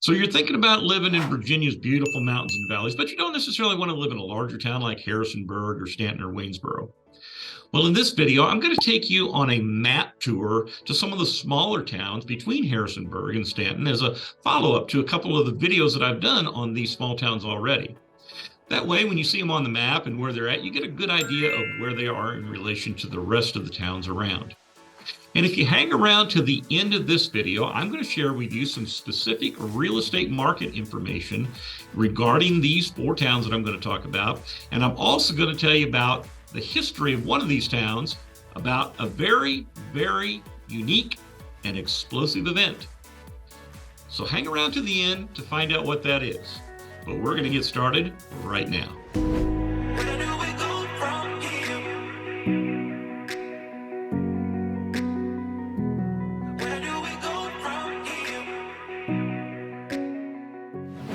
So you're thinking about living in Virginia's beautiful mountains and valleys, but you don't necessarily want to live in a larger town like Harrisonburg or Staunton or Waynesboro. Well, in this video, I'm going to take you on a map tour to some of the smaller towns between Harrisonburg and Staunton as a follow-up to a couple of the videos that I've done on these small towns already. That way, when you see them on the map and where they're at, you get a good idea of where they are in relation to the rest of the towns around. And if you hang around to the end of this video, I'm going to share with you some specific real estate market information regarding these four towns that I'm going to talk about. And I'm also going to tell you about the history of one of these towns, about a very, very unique and explosive event. So hang around to the end to find out what that is. But we're going to get started right now.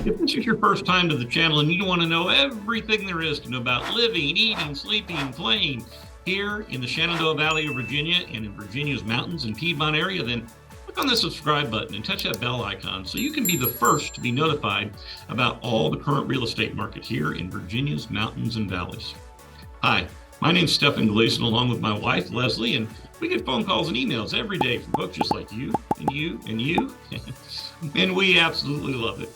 If this is your first time to the channel and you want to know everything there is to know about living, eating, sleeping, and playing here in the Shenandoah Valley of Virginia and in Virginia's mountains and Piedmont area, then click on the subscribe button and touch that bell icon so you can be the first to be notified about all the current real estate market here in Virginia's mountains and valleys. Hi, my name's Stephen Gleason, along with my wife, Leslie, and we get phone calls and emails every day from folks just like you and you and you, and we absolutely love it.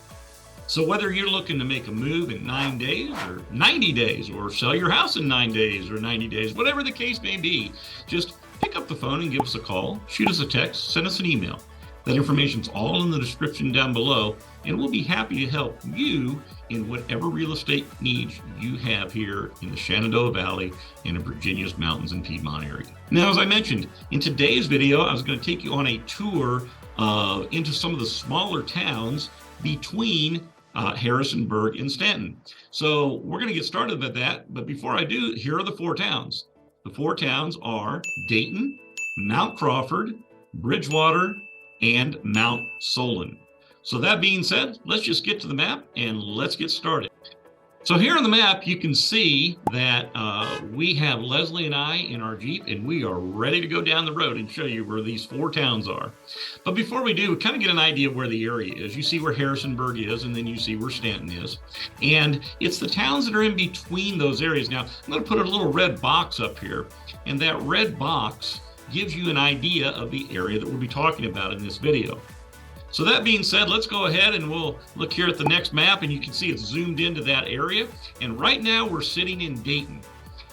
So whether you're looking to make a move in 9 days or 90 days, or sell your house in 9 days or 90 days, whatever the case may be, just pick up the phone and give us a call, shoot us a text, send us an email. That information's all in the description down below, and we'll be happy to help you in whatever real estate needs you have here in the Shenandoah Valley and in Virginia's mountains and Piedmont area. Now, as I mentioned, in today's video, I was going to take you on a tour into some of the smaller towns between Harrisonburg and Staunton. So we're going to get started with that. But before I do, here are the four towns. The four towns are Dayton, Mount Crawford, Bridgewater, and Mount Solon. So that being said, let's just get to the map and let's get started. So here on the map, you can see that we have Leslie and I in our Jeep, and we are ready to go down the road and show you where these four towns are. But before we do, we kind of get an idea of where the area is. You see where Harrisonburg is, and then you see where Staunton is. And it's the towns that are in between those areas. Now, I'm going to put a little red box up here, and that red box gives you an idea of the area that we'll be talking about in this video. So that being said, let's go ahead and we'll look here at the next map, and you can see it's zoomed into that area. And right now we're sitting in Dayton.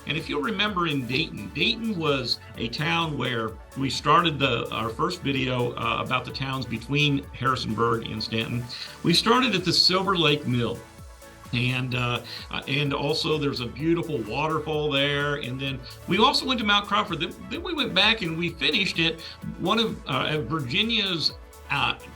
And if you'll remember, in Dayton was a town where we started our first video about the towns between Harrisonburg and Staunton. We started at the Silver Lake Mill. And also there's a beautiful waterfall there. And then we also went to Mount Crawford. Then we went back and we finished at one of Virginia's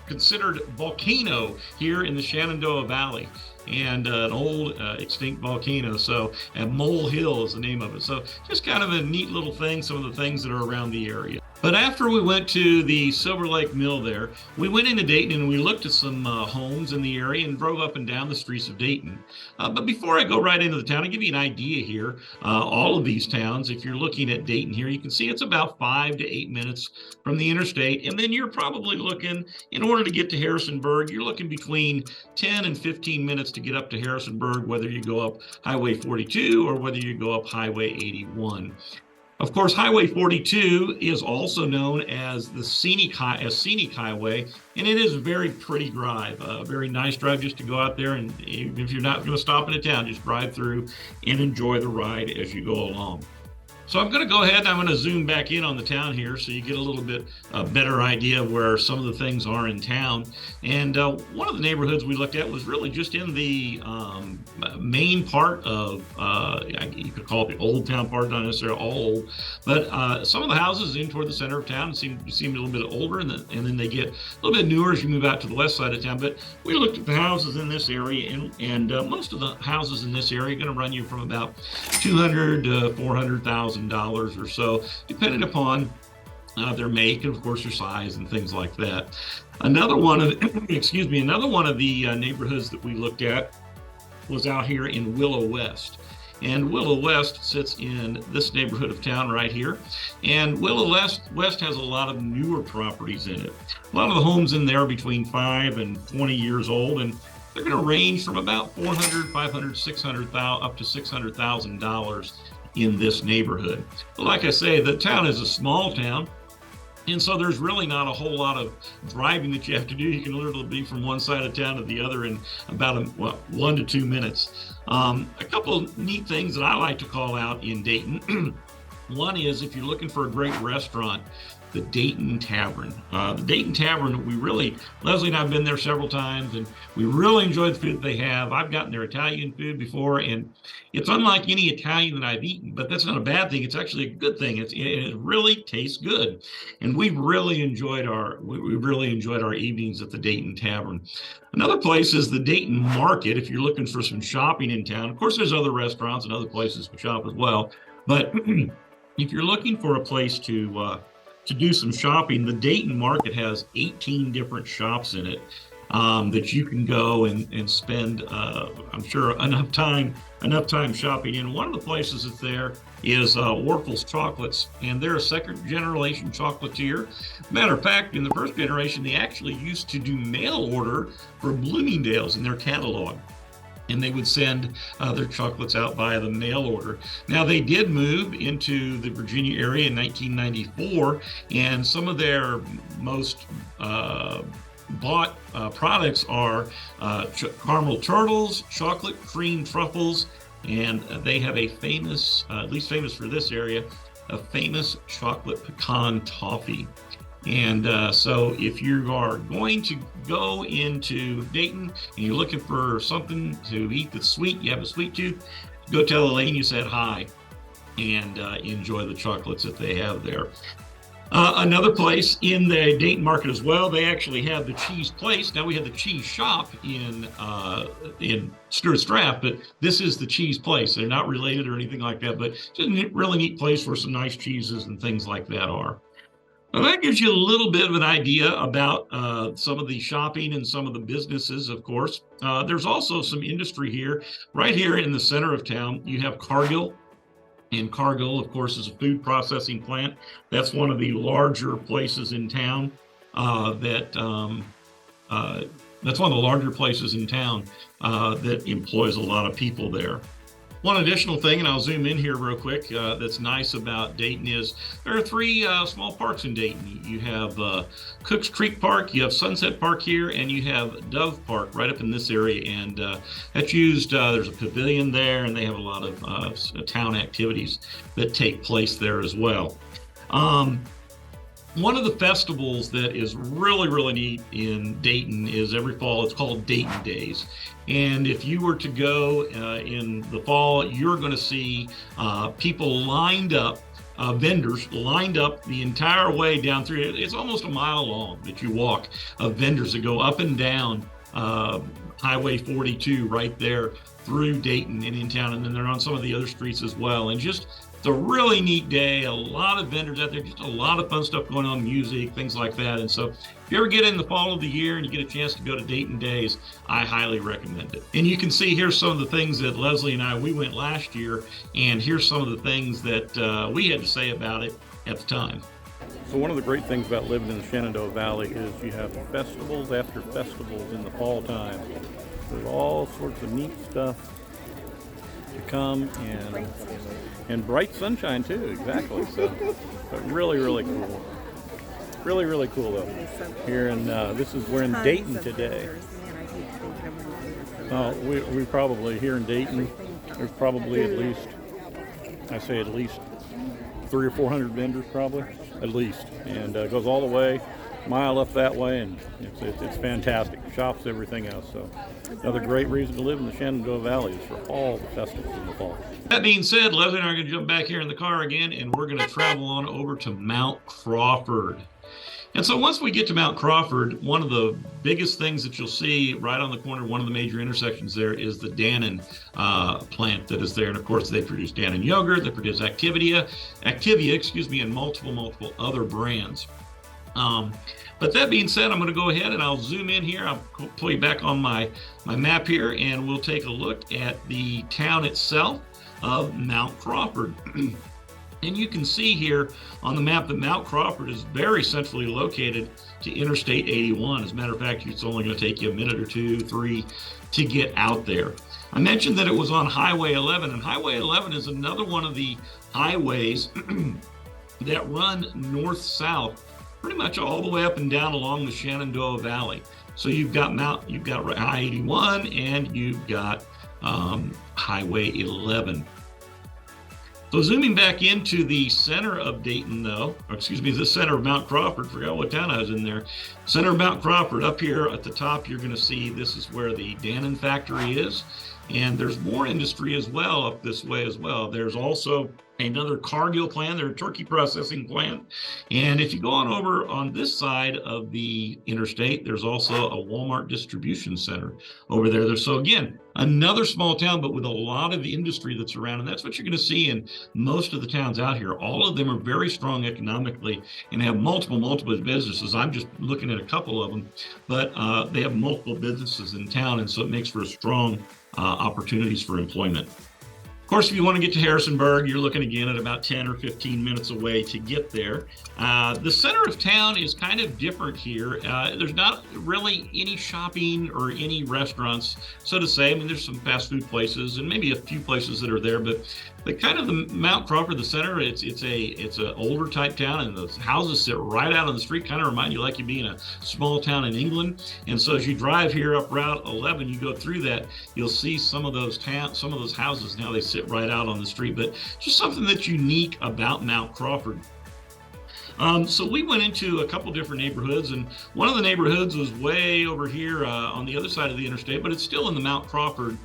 considered volcano here in the Shenandoah Valley, and an old extinct volcano. So, and Mole Hill is the name of it. So just kind of a neat little thing, some of the things that are around the area. But after we went to the Silver Lake Mill there, we went into Dayton and we looked at some homes in the area and drove up and down the streets of Dayton. But before I go right into the town, I'll give you an idea here. All of these towns, if you're looking at Dayton here, you can see it's about 5 to 8 minutes from the interstate. And then you're probably looking, in order to get to Harrisonburg, you're looking between 10 and 15 minutes to get up to Harrisonburg, whether you go up Highway 42 or whether you go up Highway 81. Of course, Highway 42 is also known as the scenic highway, and it is a very pretty drive, a very nice drive just to go out there, and even if you're not going to stop in a town, just drive through and enjoy the ride as you go along. So I'm going to go ahead and I'm going to zoom back in on the town here so you get a little bit better idea of where some of the things are in town. And one of the neighborhoods we looked at was really just in the main part of, you could call it the old town part, not necessarily all old, but some of the houses in toward the center of town seem a little bit older, and then they get a little bit newer as you move out to the west side of town. But we looked at the houses in this area, and most of the houses in this area are going to run you from about $200,000 to $400,000 or so, depending upon their make and of course their size and things like that. Another one of the neighborhoods that we looked at was out here in Willow West. And Willow West sits in this neighborhood of town right here. And Willow West has a lot of newer properties in it. A lot of the homes in there are between 5 and 20 years old, and they're going to range from about $400,000, $500,000, $600,000 up to $600,000 in this neighborhood. But like I say, the town is a small town. And so there's really not a whole lot of driving that you have to do. You can literally be from one side of town to the other in about 1 to 2 minutes. A couple of neat things that I like to call out in Dayton. One is if you're looking for a great restaurant, the Dayton Tavern. The Dayton Tavern, Leslie and I have been there several times, and we really enjoy the food that they have. I've gotten their Italian food before, and it's unlike any Italian that I've eaten, but that's not a bad thing. It's actually a good thing. It really tastes good. And we've really enjoyed our evenings at the Dayton Tavern. Another place is the Dayton Market, if you're looking for some shopping in town. Of course, there's other restaurants and other places to shop as well, but if you're looking for a place to do some shopping, the Dayton Market has 18 different shops in it that you can go and spend, I'm sure, enough time shopping in. One of the places that's there is Warfel's Chocolates, and they're a second generation chocolatier. Matter of fact, in the first generation, they actually used to do mail order for Bloomingdale's in their catalog, and they would send their chocolates out via the mail order. Now, they did move into the Virginia area in 1994, and some of their most bought products are caramel turtles, chocolate cream truffles, and they have a famous, at least famous for this area, a famous chocolate pecan toffee. And so if you are going to go into Dayton and you're looking for something to eat that's sweet, you have a sweet tooth, go tell Elaine you said hi and enjoy the chocolates that they have there. Another place in the Dayton Market as well, they actually have the Cheese Place. Now we have the Cheese Shop in Stuart Straff, but this is the Cheese Place. They're not related or anything like that, but it's a really neat place where some nice cheeses and things like that are. Well, that gives you a little bit of an idea about some of the shopping and some of the businesses, of course. There's also some industry here. Right here in the center of town, you have Cargill. And Cargill, of course, is a food processing plant. That's one of the larger places in town that's one of the larger places in town that employs a lot of people there. One additional thing, and I'll zoom in here real quick, that's nice about Dayton is there are 3 small parks in Dayton. You have Cooks Creek Park, you have Sunset Park here, and you have Dove Park right up in this area. And that's used, there's a pavilion there, and they have a lot of town activities that take place there as well. One of the festivals that is really, really neat in Dayton is every fall. It's called Dayton Days. And if you were to go in the fall, you're going to see people lined up, vendors lined up the entire way down through. It's almost a mile long that you walk of vendors that go up and down Highway 42 right there through Dayton and in town. And then they're on some of the other streets as well. And just it's a really neat day, a lot of vendors out there, just a lot of fun stuff going on, music, things like that. And so if you ever get in the fall of the year and you get a chance to go to Dayton Days, I highly recommend it. And you can see here's some of the things that Leslie and we went last year, and here's some of the things that we had to say about it at the time. So one of the great things about living in the Shenandoah Valley is you have festivals after festivals in the fall time. There's all sorts of neat stuff to come, and bright sunshine too, exactly. So, but really, really cool. Really, really cool though. Here in we're in Dayton today. We probably here in Dayton. There's probably at least 300 or 400 vendors probably, at least, and it goes all the way, mile up that way, and it's fantastic. Shops, everything else. So another great reason to live in the Shenandoah Valley is for all the festivals in the fall. That being said, Leslie and I are going to jump back here in the car again, and we're going to travel on over to Mount Crawford. And so once we get to Mount Crawford, one of the biggest things that you'll see right on the corner, one of the major intersections there, is the Dannon plant that is there. And of course, they produce Dannon yogurt, they produce Activia, and multiple other brands. But that being said, I'm going to go ahead and I'll zoom in here. I'll pull you back on my map here, and we'll take a look at the town itself. of Mount Crawford. And you can see here on the map that Mount Crawford is very centrally located to Interstate 81. As a matter of fact, it's only going to take you a minute or two, three to get out there. I mentioned that it was on Highway 11, and Highway 11 is another one of the highways that run north-south, pretty much all the way up and down along the Shenandoah Valley. So you've got I-81 and you've got Highway 11. So zooming back into the center of Dayton, though, or excuse me, the center of Mount Crawford, forgot what town I was in there. Center of Mount Crawford, up here at the top, you're going to see this is where the Dannon factory is. And there's more industry as well up this way as well. There's also another Cargill plant, their turkey processing plant. And if you go on over on this side of the interstate, there's also a Walmart distribution center over there. So again, another small town, but with a lot of industry that's around. And that's what you're going to see in most of the towns out here. All of them are very strong economically and have multiple businesses. I'm just looking at a couple of them, but they have multiple businesses in town. And so it makes for strong opportunities for employment. Of course, if you want to get to Harrisonburg, you're looking again at about 10 or 15 minutes away to get there. The center of town is kind of different here. There's not really any shopping or any restaurants, so to say. I mean, there's some fast food places and maybe a few places that are there, but kind of the Mount Crawford, the center, it's an older type town, and the houses sit right out on the street, kind of remind you like you be in a small town in England. And so as you drive here up Route 11, you go through that, you'll see some of those houses now, they sit right out on the street, but just something that's unique about Mount Crawford. So we went into a couple different neighborhoods, and one of the neighborhoods was way over here on the other side of the interstate, but it's still in the Mount Crawford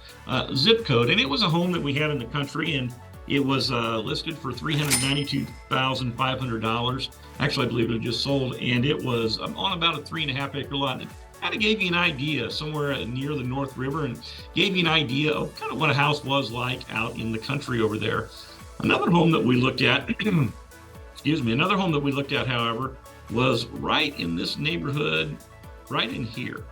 zip code. And it was a home that we had in the country, and it was listed for $392,500. Actually, I believe it just sold, and it was on about a 3.5 acre lot. And it kind of gave you an idea somewhere near the North River, and gave you an idea of kind of what a house was like out in the country over there. Another home that we looked at, however, was right in this neighborhood, right in here.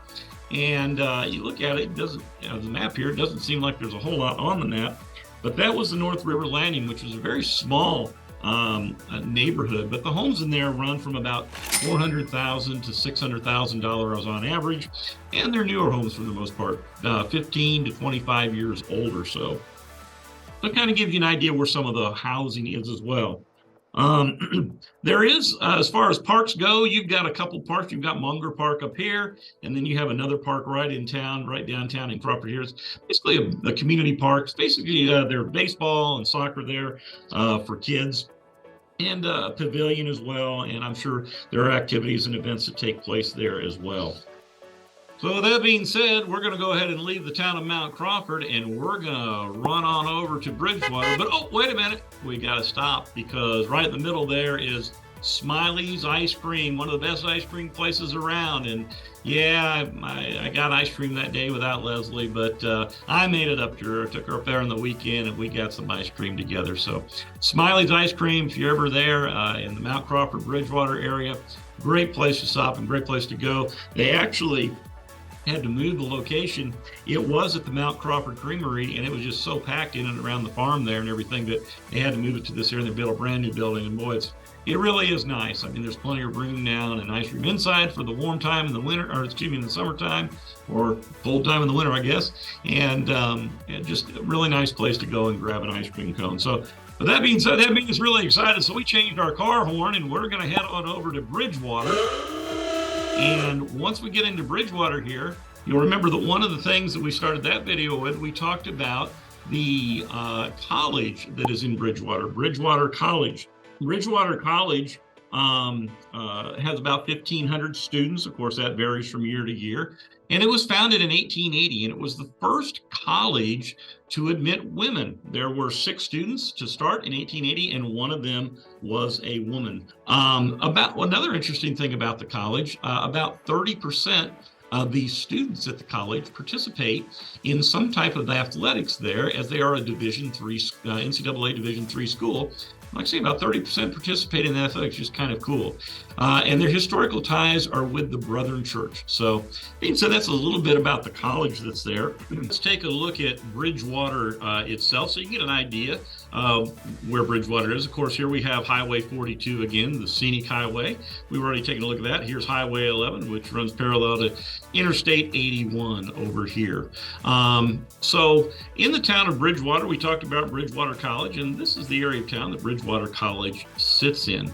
And you look at it, the map here, it doesn't seem like there's a whole lot on the map, but that was the North River Landing, which was a very small neighborhood, but the homes in there run from about $400,000 to $600,000 on average, and they're newer homes for the most part, 15 to 25 years old or so. So it kind of gives you an idea where some of the housing is as well. There is, as far as parks go, you've got a couple parks. You've got Munger Park up here, and then you have another park right in town, right downtown in Crawford here. It's basically a community park. It's basically there's baseball and soccer there for kids, and a pavilion as well. And I'm sure there are activities and events that take place there as well. So with that being said, we're going to go ahead and leave the town of Mount Crawford, and we're going to run on over to Bridgewater. But oh, wait a minute, we got to stop, because right in the middle there is Smiley's Ice Cream, one of the best ice cream places around. And yeah, I got ice cream that day without Leslie, but I made it up to her. I took her up there on the weekend, and we got some ice cream together. So Smiley's Ice Cream, if you're ever there in the Mount Crawford, Bridgewater area, great place to stop and great place to go. They actually had to move the location. It was at the Mount Crawford Creamery, and it was just so packed in and around the farm there and everything that they had to move it to this area. They built a brand new building, and boy, it really is nice. I mean, there's plenty of room now and an ice cream inside for the warm time in the winter, or excuse me, in the summertime, or cold time in the winter, I guess. And just a really nice place to go and grab an ice cream cone. So with that being said, that made us really excited. So we changed our car horn, and we're going to head on over to Bridgewater. And once we get into Bridgewater here, you'll remember that one of the things that we started that video with, we talked about the college that is in Bridgewater, Bridgewater College. Bridgewater College has about 1,500 students. Of course, that varies from year to year. And it was founded in 1880, and it was the first college to admit women. There were 6 students to start in 1880, and one of them was a woman. About another interesting thing about the college, about 30% of the students at the college participate in some type of athletics there, as they are a Division III, NCAA Division III school. like I say, about 30% participate in athletics, which is kind of cool. And their historical ties are with the Brethren Church. So, that's a little bit about the college that's there. Let's take a look at Bridgewater itself so you can get an idea where Bridgewater is. Of course, here we have Highway 42 again, the scenic highway. We've already taken a look at that. Here's Highway 11, which runs parallel to Interstate 81 over here. So in the town of Bridgewater, we talked about Bridgewater College, and this is the area of town that Bridgewater College sits in.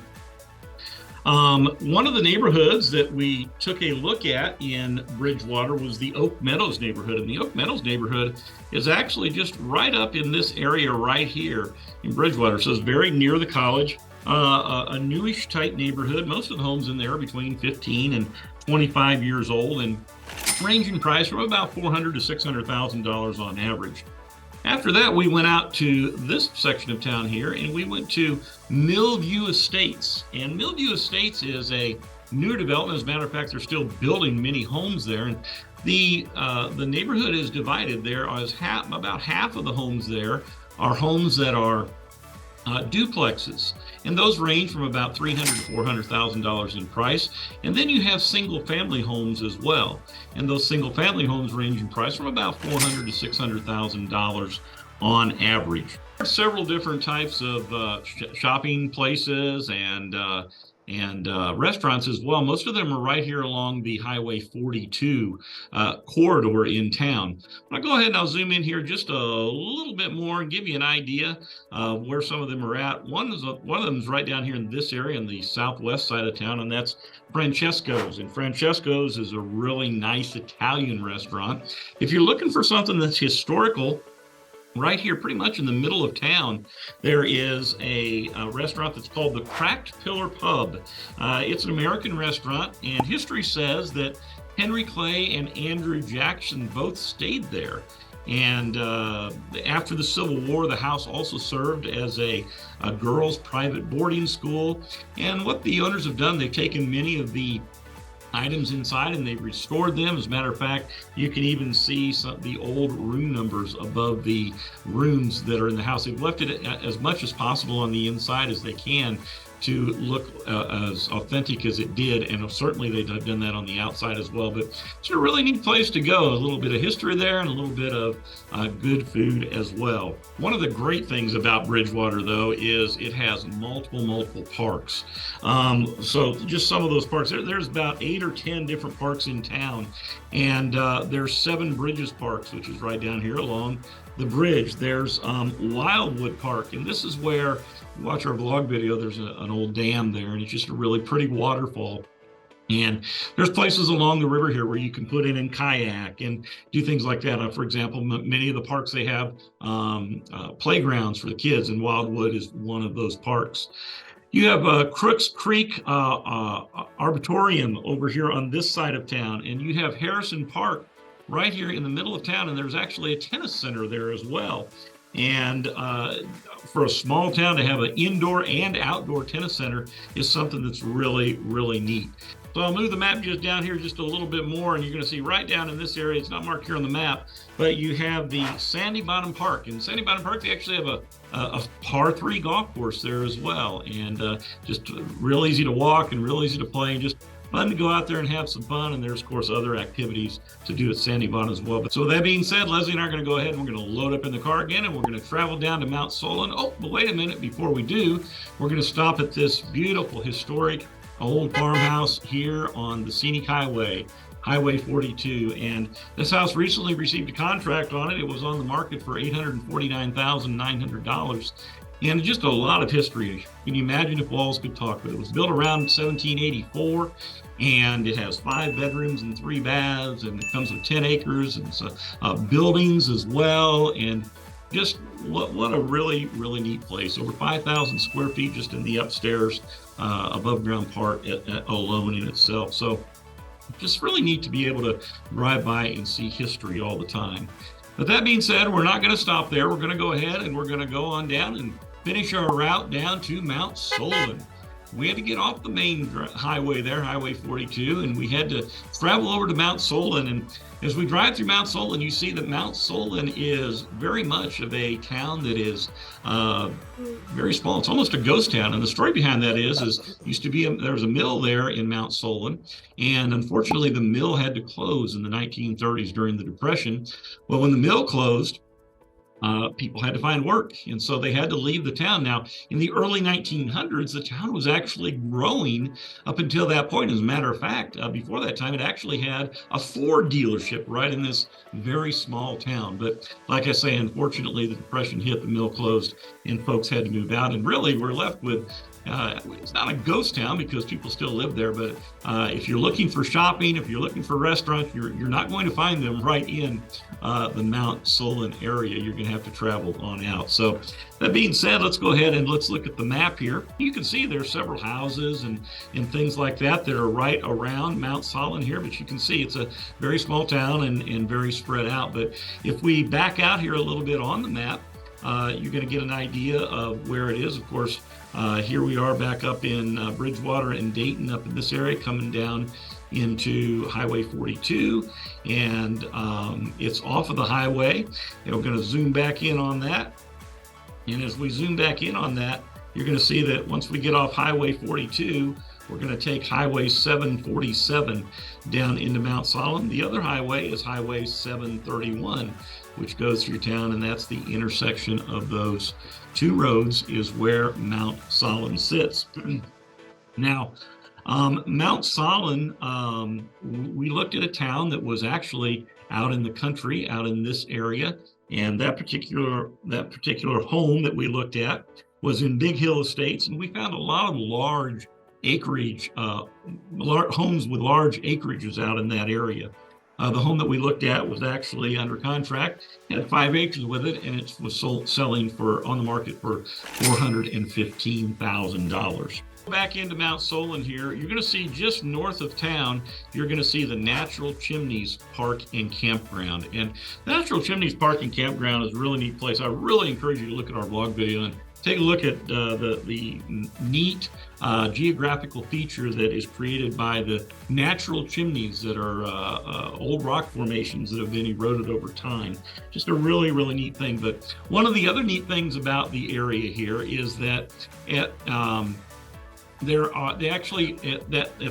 One of the neighborhoods that we took a look at in Bridgewater was the Oak Meadows neighborhood. And the Oak Meadows neighborhood is actually just right up in this area right here in Bridgewater. So it's very near the college, a newish type neighborhood. Most of the homes in there are between 15 and 25 years old and range in price from about $400,000 to $600,000 on average. After that, we went out to this section of town here, and we went to Millview Estates. And Millview Estates is a new development. As a matter of fact, they're still building many homes there. And the neighborhood is divided. There is about half of the homes there are homes that are duplexes, and those range from about $300,000 to $400,000 in price. And then you have single-family homes as well, and those single-family homes range in price from about $400,000 to $600,000 on average. There are several different types of shopping places and restaurants as well. Most of them are right here along the Highway 42 corridor in town. I'll go ahead and I'll zoom in here just a little bit more and give you an idea of where some of them are at. One of them is right down here in this area in the southwest side of town, and that's Francesco's. And Francesco's is a really nice Italian restaurant. If you're looking for something that's historical, right here, pretty much in the middle of town, there is a restaurant that's called the Cracked Pillar Pub. It's an American restaurant, and history says that Henry Clay and Andrew Jackson both stayed there. And after the Civil War, the house also served as a girls' private boarding school. And what the owners have done, they've taken many of the items inside and they've restored them. As a matter of fact, you can even see the old room numbers above the rooms that are in the house. They've left it as much as possible on the inside as they can to look as authentic as it did, and certainly they've done that on the outside as well. But it's a really neat place to go. A little bit of history there and a little bit of good food as well. One of the great things about Bridgewater, though, is it has multiple parks. So just some of those parks, there's about 8 or 10 different parks in town, and there's 7 Bridges Parks, which is right down here along the bridge. There's Wildwood Park, and this is where, you watch our vlog video, there's an old dam there, and it's just a really pretty waterfall. And there's places along the river here where you can put in and kayak and do things like that. For example, many of the parks, they have playgrounds for the kids, and Wildwood is one of those parks. You have Crooks Creek Arboretum over here on this side of town, and you have Harrison Park right here in the middle of town, and there's actually a tennis center there as well. And for a small town to have an indoor and outdoor tennis center is something that's really, really neat. So I'll move the map just down here just a little bit more, and you're going to see right down in this area, it's not marked here on the map, but you have the Sandy Bottom Park. In Sandy Bottom Park, they actually have a par 3 golf course there as well, and just real easy to walk and real easy to play, and just fun to go out there and have some fun. And there's, of course, other activities to do at Sandy Bottom as well. But so with that being said, Leslie and I are going to go ahead and we're going to load up in the car again, and we're going to travel down to Mount Solon. Oh, but wait a minute. Before we do, we're going to stop at this beautiful, historic old farmhouse here on the scenic highway, Highway 42. And this house recently received a contract on it. It was on the market for $849,900. And just a lot of history. Can you imagine if walls could talk? But it was built around 1784, and it has 5 bedrooms and 3 baths, and it comes with 10 acres and buildings as well. And just what a really, really neat place. Over 5,000 square feet just in the upstairs above ground part alone in itself. So just really neat to be able to drive by and see history all the time. But that being said, we're not going to stop there. We're going to go ahead and we're going to go on down and finish our route down to Mount Solon. we had to get off the main highway there, Highway 42, and we had to travel over to Mount Solon. And as we drive through Mount Solon, you see that Mount Solon is very much of a town that is very small. It's almost a ghost town. And the story behind that is used to be there was a mill there in Mount Solon, and unfortunately the mill had to close in the 1930s during the Depression. Well, when the mill closed, people had to find work, and so they had to leave the town. Now, in the early 1900s, the town was actually growing up until that point. As a matter of fact, before that time, it actually had a Ford dealership right in this very small town. But like I say, unfortunately, the Depression hit, the mill closed, and folks had to move out. And really, we're left with it's not a ghost town because people still live there, but if you're looking for shopping, if you're looking for restaurants, you're not going to find them right in the Mount Solon area. You're going to have to travel on out. So that being said, let's go ahead and let's look at the map here. You can see there's several houses and things like that are right around Mount Solon here, but you can see it's a very small town and very spread out. But if we back out here a little bit on the map, you're going to get an idea of where it is. Of course, here we are back up in Bridgewater and Dayton, up in this area, coming down into Highway 42, and it's off of the highway. And we're going to zoom back in on that. And as we zoom back in on that, you're going to see that once we get off Highway 42, we're going to take Highway 747 down into Mount Solon. The other highway is Highway 731, which goes through town, and that's the intersection of those two roads is where Mount Solon sits. Now, Mount Solon, we looked at a town that was actually out in the country, out in this area, and that particular home that we looked at was in Big Hill Estates, and we found a lot of large acreage, homes with large acreages out in that area. The home that we looked at was actually under contract, had 5 acres with it, and it was selling on the market for $415,000. Back into Mount Solon here, you're going to see just north of town, you're going to see the Natural Chimneys Park and Campground. And Natural Chimneys Park and Campground is a really neat place. I really encourage you to look at our blog video and take a look at the neat geographical feature that is created by the natural chimneys that are old rock formations that have been eroded over time. Just a really, really neat thing. But one of the other neat things about the area here is that at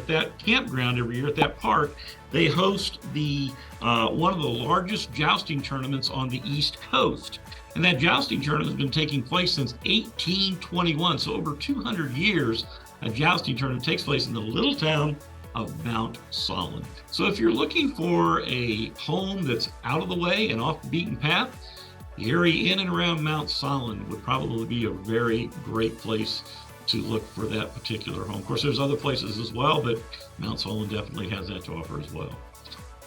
that campground every year, at that park, they host one of the largest jousting tournaments on the East Coast. And that jousting tournament has been taking place since 1821. So over 200 years, a jousting tournament takes place in the little town of Mount Solon. So if you're looking for a home that's out of the way and off the beaten path, the area in and around Mount Solon would probably be a very great place to look for that particular home. Of course, there's other places as well, but Mount Solon definitely has that to offer as well.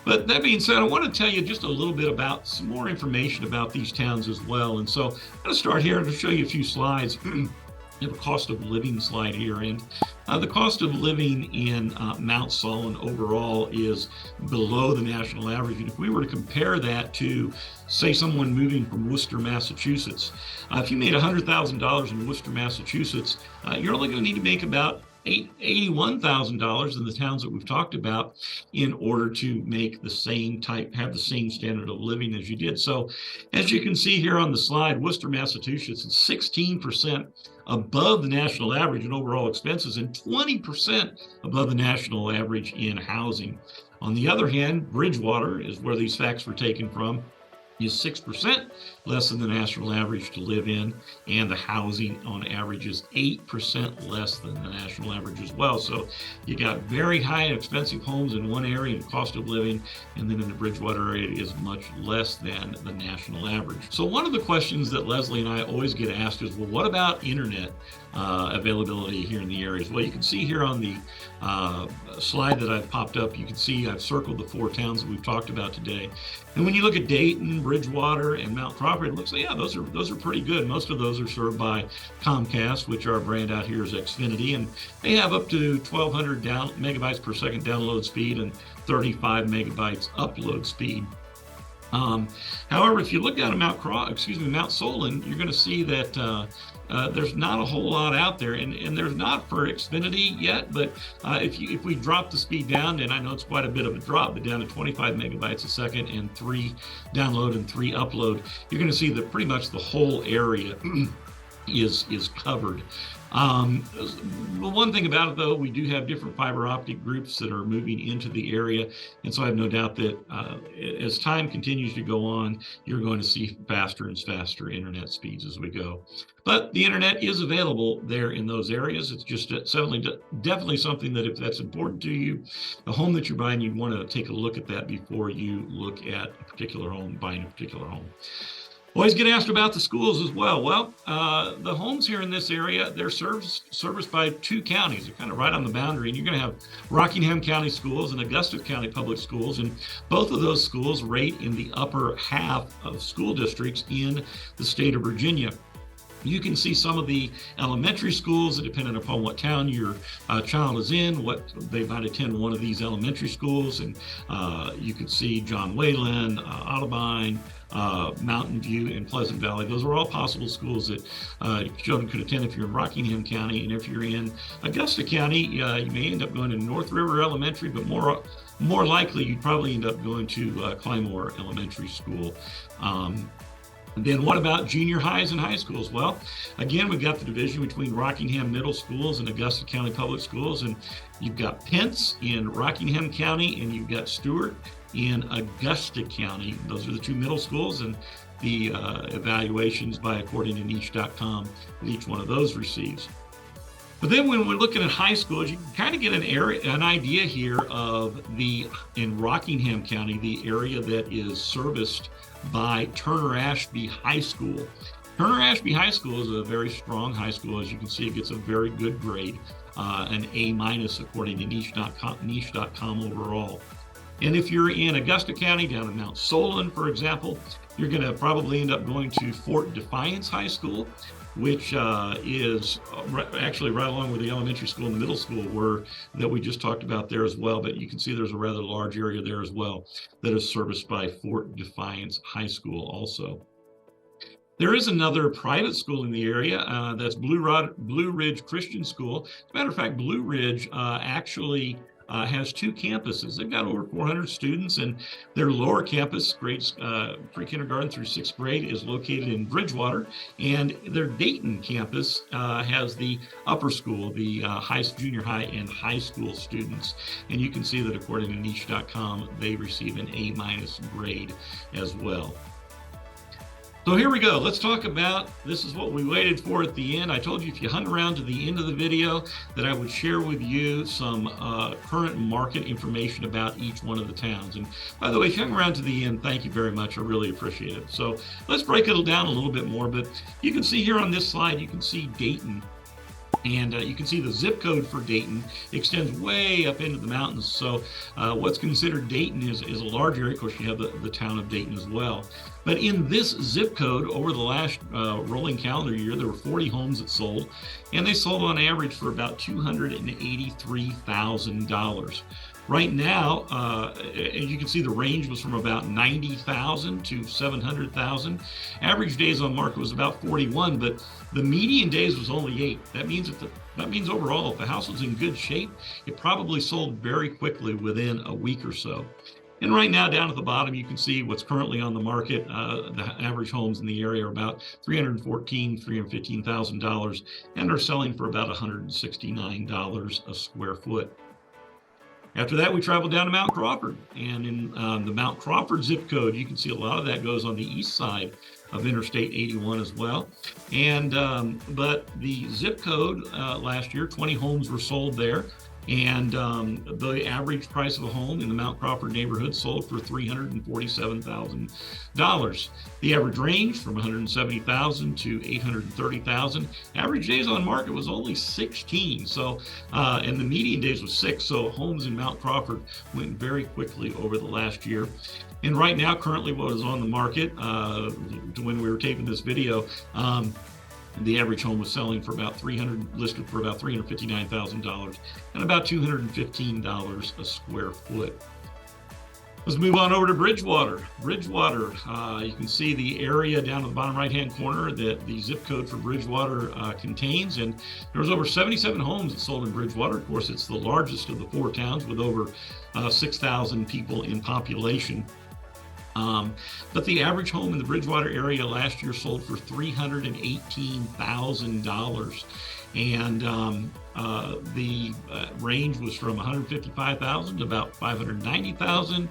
But that being said, I want to tell you just a little bit about some more information about these towns as well. And so I'm going to start here and show you a few slides. We have a cost of living slide here. And the cost of living in Mount Solon overall is below the national average. And if we were to compare that to, say, someone moving from Worcester, Massachusetts, if you made $100,000 in Worcester, Massachusetts, you're only going to need to make about $81,000 in the towns that we've talked about in order to make have the same standard of living as you did. So as you can see here on the slide, Worcester, Massachusetts is 16% above the national average in overall expenses and 20% above the national average in housing. On the other hand, Bridgewater is where these facts were taken from, is 6% less than the national average to live in, and the housing on average is 8% less than the national average as well. So you got very high and expensive homes in one area and cost of living, and then in the Bridgewater area it is much less than the national average. So one of the questions that Leslie and I always get asked is, well, what about internet availability here in the areas? Well, you can see here on the slide that I've popped up, you can see I've circled the 4 towns that we've talked about today. And when you look at Dayton, Bridgewater, and Mount Crawford, it looks like, yeah, those are pretty good. Most of those are served by Comcast, which our brand out here is Xfinity, and they have up to 1,200 megabytes per second download speed and 35 megabytes upload speed. However, if you look down at Mount Solon, you're going to see that there's not a whole lot out there, and there's not for Xfinity yet. But if we drop the speed down, and I know it's quite a bit of a drop, but down to 25 megabytes a second and 3 download and 3 upload, you're going to see that pretty much the whole area is covered. The one thing about it, though, we do have different fiber optic groups that are moving into the area, and so I have no doubt that as time continues to go on, you're going to see faster and faster internet speeds as we go. But the internet is available there in those areas. It's just definitely something that if that's important to you, the home that you're buying, you'd want to take a look at that before you look at a particular home, buying a particular home. Always get asked about the schools as well. Well, the homes here in this area, they're serviced by 2 counties. They're kind of right on the boundary, and you're going to have Rockingham County Schools and Augusta County Public Schools, and both of those schools rate in the upper half of school districts in the state of Virginia. You can see some of the elementary schools, depending upon what town your child is in, what they might attend one of these elementary schools. And you can see John Wayland, Audubon, Mountain View, and Pleasant Valley. Those are all possible schools that children could attend if you're in Rockingham County. And if you're in Augusta County, you may end up going to North River Elementary, but more likely you'd probably end up going to Clymore Elementary School. Then what about junior highs and high schools? Well, again, we've got the division between Rockingham Middle Schools and Augusta County Public Schools, and you've got Pence in Rockingham County, and you've got Stewart in Augusta County. Those are the 2 middle schools, and the evaluations by according to niche.com that each one of those receives. But then when we're looking at high schools, you can kind of get an idea here of in Rockingham County, the area that is serviced by Turner Ashby High School. Turner Ashby High School is a very strong high school. As you can see, it gets a very good grade, an A- according to niche.com overall. And if you're in Augusta County, down in Mount Solon, for example, you're going to probably end up going to Fort Defiance High School, which is actually right along with the elementary school and the middle school that we just talked about there as well. But you can see there's a rather large area there as well that is serviced by Fort Defiance High School also. There is another private school in the area, that's Blue Ridge Christian School. As a matter of fact, Blue Ridge actually has 2 campuses. They've got over 400 students, and their lower campus, grades pre-kindergarten through 6th grade, is located in Bridgewater, and their Dayton campus has the upper school, the junior high and high school students. And you can see that according to niche.com, they receive an A- grade as well. So here we go. Let's talk about, this is what we waited for at the end. I told you if you hung around to the end of the video that I would share with you some current market information about each one of the towns. And by the way, if you hung around to the end, thank you very much. I really appreciate it. So let's break it down a little bit more. But you can see here on this slide, you can see Dayton. And you can see the zip code for Dayton extends way up into the mountains. So what's considered Dayton is a large area. Of course, you have the town of Dayton as well. But in this zip code, over the last rolling calendar year, there were 40 homes that sold, and they sold on average for about $283,000. Right now, as you can see, the range was from about 90,000 to 700,000. Average days on market was about 41, but the median days was only 8. That means overall, if the house was in good shape, it probably sold very quickly within a week or so. And right now, down at the bottom, you can see what's currently on the market. The average homes in the area are about $315,000, and are selling for about $169 a square foot. After that, we traveled down to Mount Crawford, and in the Mount Crawford zip code, you can see a lot of that goes on the east side of Interstate 81 as well. And but the zip code last year, 20 homes were sold there. And the average price of a home in the Mount Crawford neighborhood sold for $347,000. The average range from $170,000 to $830,000. Average days on market was only 16. So, and the median days was 6. So homes in Mount Crawford went very quickly over the last year. And right now, currently what is on the market when we were taping this video, the average home was selling for about listed for about $359,000 and about $215 a square foot. Let's move on over to Bridgewater. Bridgewater, you can see the area down in the bottom right-hand corner that the zip code for Bridgewater contains. And there was over 77 homes that sold in Bridgewater. Of course, it's the largest of the 4 towns with over 6,000 people in population. But the average home in the Bridgewater area last year sold for $318,000. And the range was from $155,000 to about $590,000.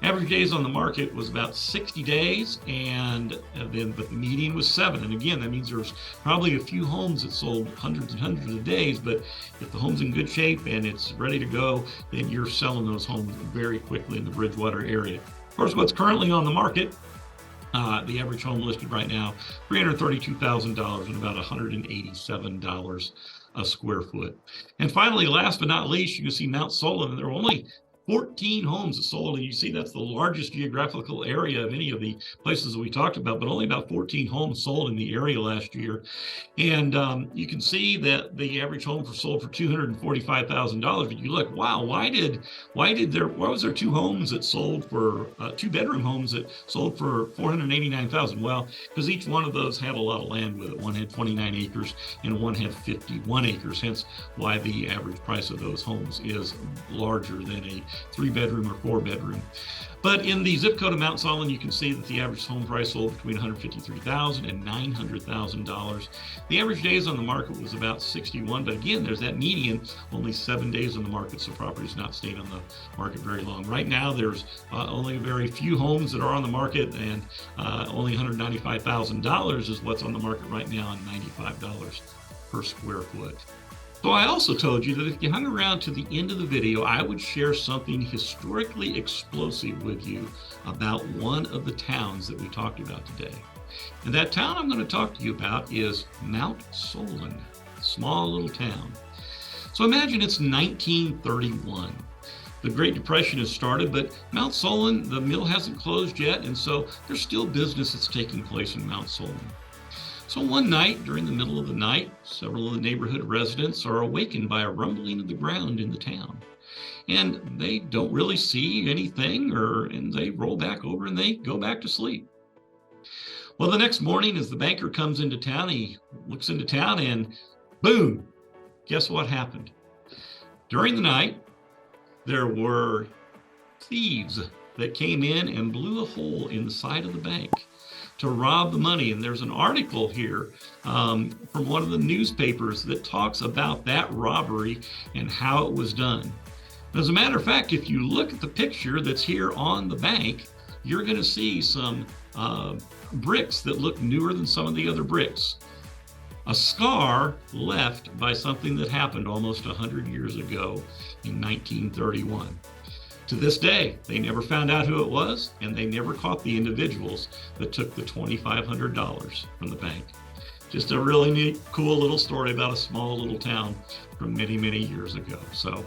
Average days on the market was about 60 days, but the median was 7. And again, that means there's probably a few homes that sold hundreds and hundreds of days, but if the home's in good shape and it's ready to go, then you're selling those homes very quickly in the Bridgewater area. Of course, what's currently on the market, the average home listed right now, $332,000 and about $187 a square foot. And finally, last but not least, you can see Mount Solon. There are only 14 homes that sold, and you see that's the largest geographical area of any of the places that we talked about, but only about 14 homes sold in the area last year. And you can see that the average home sold for $245,000. But you look, wow, why was there 2 homes that sold for 2-bedroom homes that sold for $489,000? Well, because each one of those had a lot of land with it. One had 29 acres and one had 51 acres, hence why the average price of those homes is larger than a 3-bedroom or 4-bedroom. But in the zip code of Mount Solon, you can see that the average home price sold between $153,000 and $900,000. The average days on the market was about 61, but again, there's that median, only 7 days on the market, so property's not staying on the market very long. Right now, there's only very few homes that are on the market, and only $195,000 is what's on the market right now, and $95 per square foot. So I also told you that if you hung around to the end of the video, I would share something historically explosive with you about one of the towns that we talked about today. And that town I'm going to talk to you about is Mount Solon, a small little town. So imagine it's 1931. The Great Depression has started, but Mount Solon, the mill hasn't closed yet, and so there's still business that's taking place in Mount Solon. So one night, during the middle of the night, several of the neighborhood residents are awakened by a rumbling of the ground in the town. And they don't really see anything, and they roll back over and they go back to sleep. Well, the next morning, as the banker comes into town, he looks into town and boom, guess what happened? During the night, there were thieves that came in and blew a hole in the side of the bank to rob the money. And there's an article here from one of the newspapers that talks about that robbery and how it was done. As a matter of fact, if you look at the picture that's here on the bank, you're going to see some bricks that look newer than some of the other bricks. A scar left by something that happened almost 100 years ago in 1931. To this day, they never found out who it was, and they never caught the individuals that took the $2,500 from the bank. Just a really neat, cool little story about a small little town from many, many years ago. So,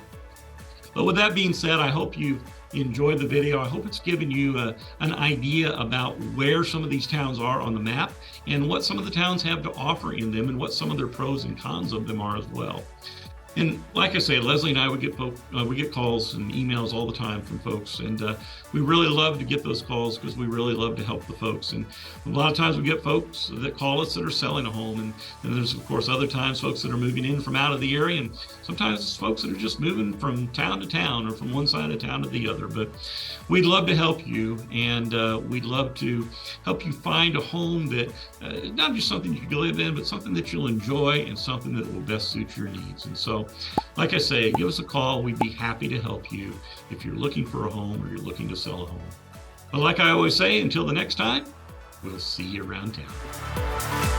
but with that being said, I hope you enjoyed the video. I hope it's given you an idea about where some of these towns are on the map and what some of the towns have to offer in them and what some of their pros and cons of them are as well. And like I say, Leslie and I would get calls and emails all the time from folks, and we really love to get those calls because we really love to help the folks. And a lot of times we get folks that call us that are selling a home, and then there's of course other times folks that are moving in from out of the area, and sometimes it's folks that are just moving from town to town or from one side of town to the other. But we'd love to help you, and we'd love to help you find a home that not just something you can live in, but something that you'll enjoy and something that will best suit your needs. And so, like I say, give us a call. We'd be happy to help you if you're looking for a home or you're looking to sell a home. But like I always say, until the next time, we'll see you around town.